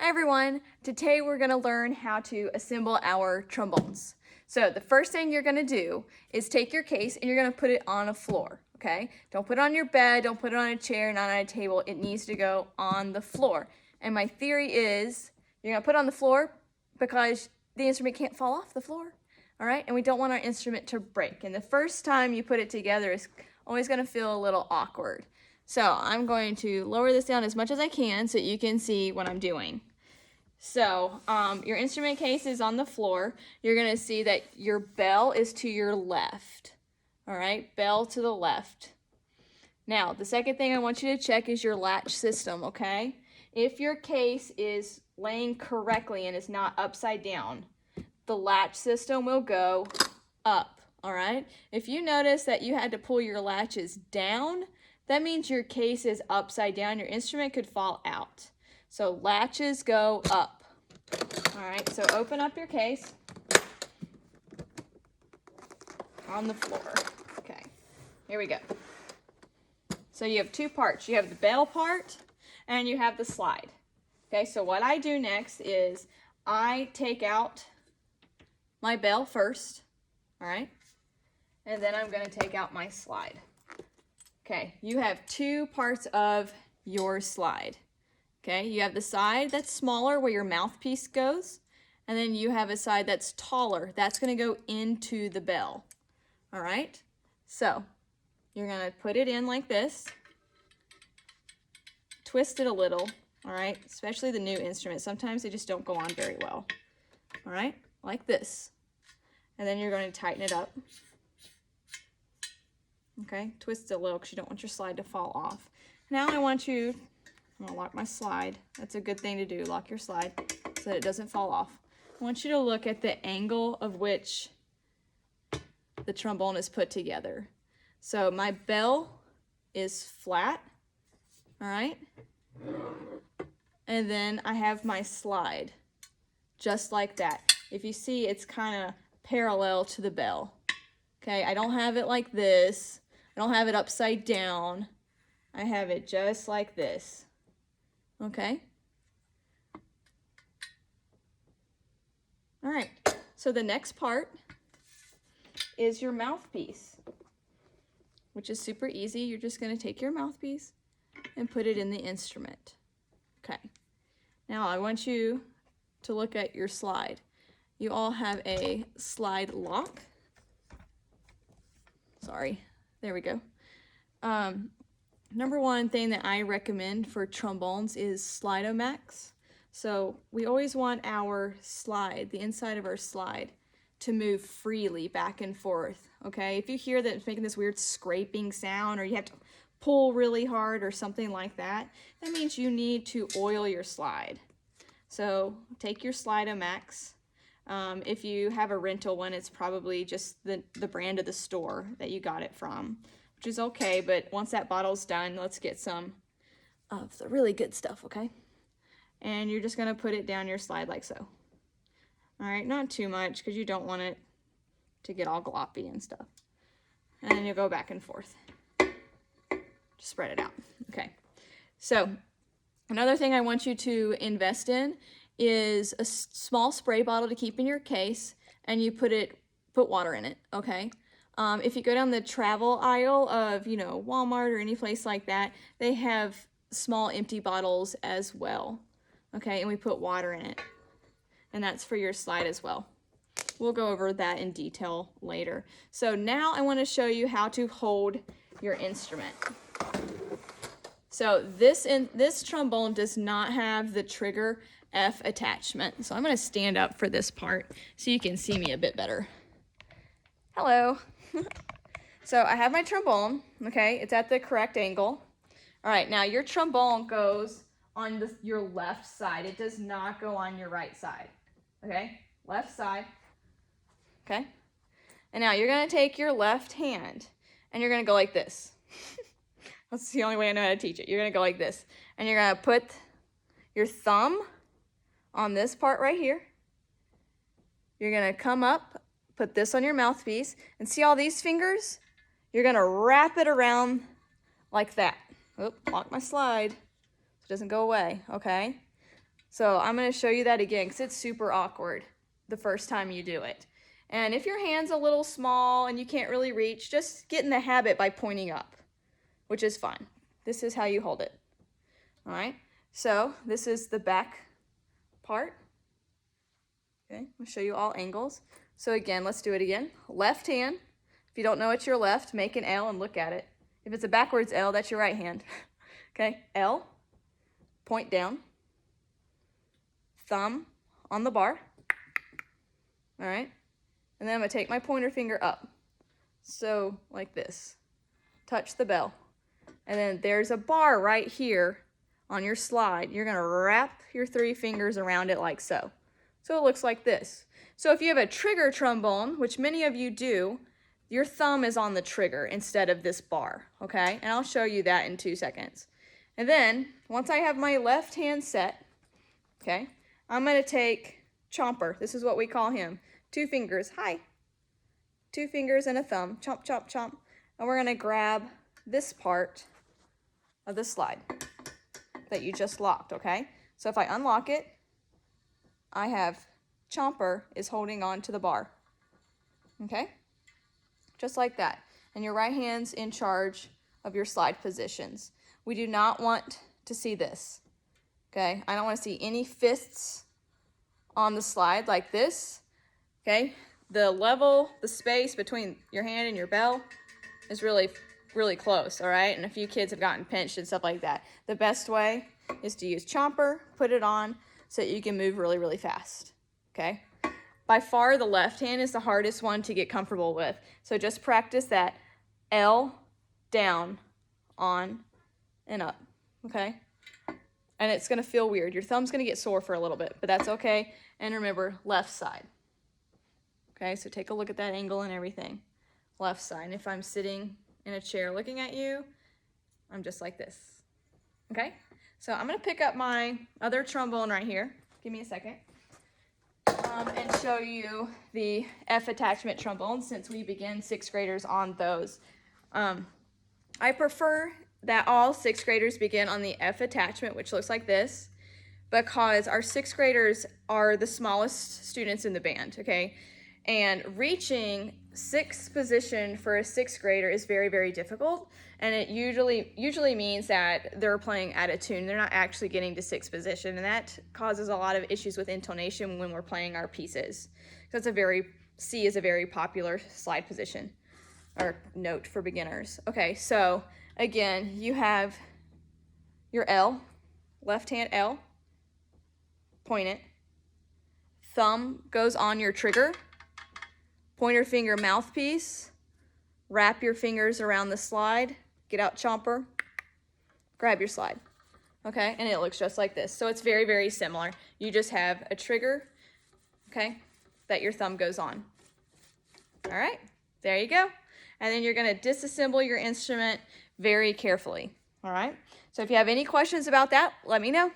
Hi everyone, today we're going to learn how to assemble our trombones. So the first thing you're going to do is take your case and you're going to put it on a floor, okay? Don't put it on your bed, don't put it on a chair, not on a table. It needs to go on the floor. And my theory is you're going to put it on the floor because the instrument can't fall off the floor, all right? And we don't want our instrument to break. And the first time you put it together is always going to feel a little awkward. So I'm going to lower this down as much as I can so you can see what I'm doing. So your instrument case is on the floor. You're going to see that your bell is to your left. All right, bell to the left. Now, the second thing I want you to check is your latch system, okay? If your case is laying correctly and is not upside down, the latch system will go up, all right? If you notice that you had to pull your latches down, that means your case is upside down. Your instrument could fall out. So latches go up. All right, so open up your case on the floor. Okay, here we go. So you have two parts. You have the bell part and you have the slide. Okay, so what I do next is I take out my bell first, all right? And then I'm gonna take out my slide. Okay, you have two parts of your slide. Okay, you have the side that's smaller where your mouthpiece goes, and then you have a side that's taller. That's going to go into the bell. All right, so you're going to put it in like this, twist it a little, all right, especially the new instruments. Sometimes they just don't go on very well. All right, like this. And then you're going to tighten it up. Okay, twist it a little because you don't want your slide to fall off. Now I want you, I'm gonna lock my slide. That's a good thing to do, lock your slide so that it doesn't fall off. I want you to look at the angle of which the trombone is put together. So my bell is flat, all right? And then I have my slide, just like that. If you see, it's kind of parallel to the bell. Okay, I don't have it like this. I don't have it upside down. I have it just like this. Okay. All right. So the next part is your mouthpiece, which is super easy. You're just going to take your mouthpiece and put it in the instrument. Okay. Now I want you to look at your slide. You all have a slide lock. Sorry. There we go. Number one thing that I recommend for trombones is Slide-O-Max. So we always want our slide, the inside of our slide, to move freely back and forth, okay? If you hear that it's making this weird scraping sound or you have to pull really hard or something like that, that means you need to oil your slide. So take your Slide-O-Max. If you have a rental one, it's probably just the brand of the store that you got it from, which is okay, but once that bottle's done, let's get some of the really good stuff, okay? And you're just gonna put it down your slide like so. All right, not too much because you don't want it to get all gloppy and stuff. And then you go back and forth. Just spread it out, okay? So another thing I want you to invest in is a small spray bottle to keep in your case, and you put water in it, okay? If you go down the travel aisle of, Walmart or any place like that, they have small empty bottles as well, okay? And we put water in it, and that's for your slide as well. We'll go over that in detail later. So now I want to show you how to hold your instrument. So this trombone does not have the trigger F attachment. So I'm going to stand up for this part so you can see me a bit better. Hello. So I have my trombone, okay? It's at the correct angle. All right, now your trombone goes on your left side. It does not go on your right side, okay? Left side, okay? And now you're going to take your left hand and you're going to go like this. That's the only way I know how to teach it. You're going to go like this. And you're going to put your thumb on this part right here. You're going to come up, put this on your mouthpiece, and see all these fingers? You're going to wrap it around like that. Oop, lock my slide so it doesn't go away, okay? So I'm going to show you that again because it's super awkward the first time you do it. And if your hand's a little small and you can't really reach, just get in the habit by pointing up, which is fine. This is how you hold it. All right, so this is the back part. Okay, I'll show you all angles. So again, let's do it again. Left hand. If you don't know it's your left, make an L and look at it. If it's a backwards L, that's your right hand. Okay, L, point down, thumb on the bar. All right, and then I'm gonna take my pointer finger up. So like this, touch the bell. And then there's a bar right here on your slide. You're gonna wrap your 3 fingers around it like so. So it looks like this. So if you have a trigger trombone, which many of you do, your thumb is on the trigger instead of this bar, okay? And I'll show you that in 2 seconds. And then, once I have my left hand set, okay, I'm gonna take Chomper. This is what we call him. 2 fingers, hi. 2 fingers and a thumb, chomp, chomp, chomp. And we're gonna grab this part of the slide that you just locked, okay? So if I unlock it, I have Chomper is holding on to the bar, okay? Just like that. And your right hand's in charge of your slide positions. We do not want to see this, okay? I don't want to see any fists on the slide like this, okay? The level, the space between your hand and your bell is really close, all right? And a few kids have gotten pinched and stuff like that. The best way is to use Chomper, put it on so that you can move really fast, okay? By far, the left hand is the hardest one to get comfortable with. So just practice that L, down, on, and up, okay? And it's gonna feel weird. Your thumb's gonna get sore for a little bit, but that's okay. And remember, left side. Okay, so take a look at that angle and everything. Left side. And if I'm sitting in a chair looking at you, I'm just like this, okay? So I'm gonna pick up my other trombone right here. Give me a second. And show you the F attachment trombone since we begin 6th graders on those. I prefer that all 6th graders begin on the F attachment, which looks like this, because our 6th graders are the smallest students in the band, okay? And reaching 6th position for a 6th grader is very difficult, and it usually means that they're playing out of tune. They're not actually getting to 6th position, and that causes a lot of issues with intonation when we're playing our pieces. That's C is a very popular slide position or note for beginners. Okay, so again, you have your L, left hand L, point it, thumb goes on your trigger, pointer finger mouthpiece, wrap your fingers around the slide, get out Chomper, grab your slide, okay? And it looks just like this. So it's very similar. You just have a trigger, okay, that your thumb goes on. All right, there you go. And then you're gonna disassemble your instrument very carefully, all right? So if you have any questions about that, let me know.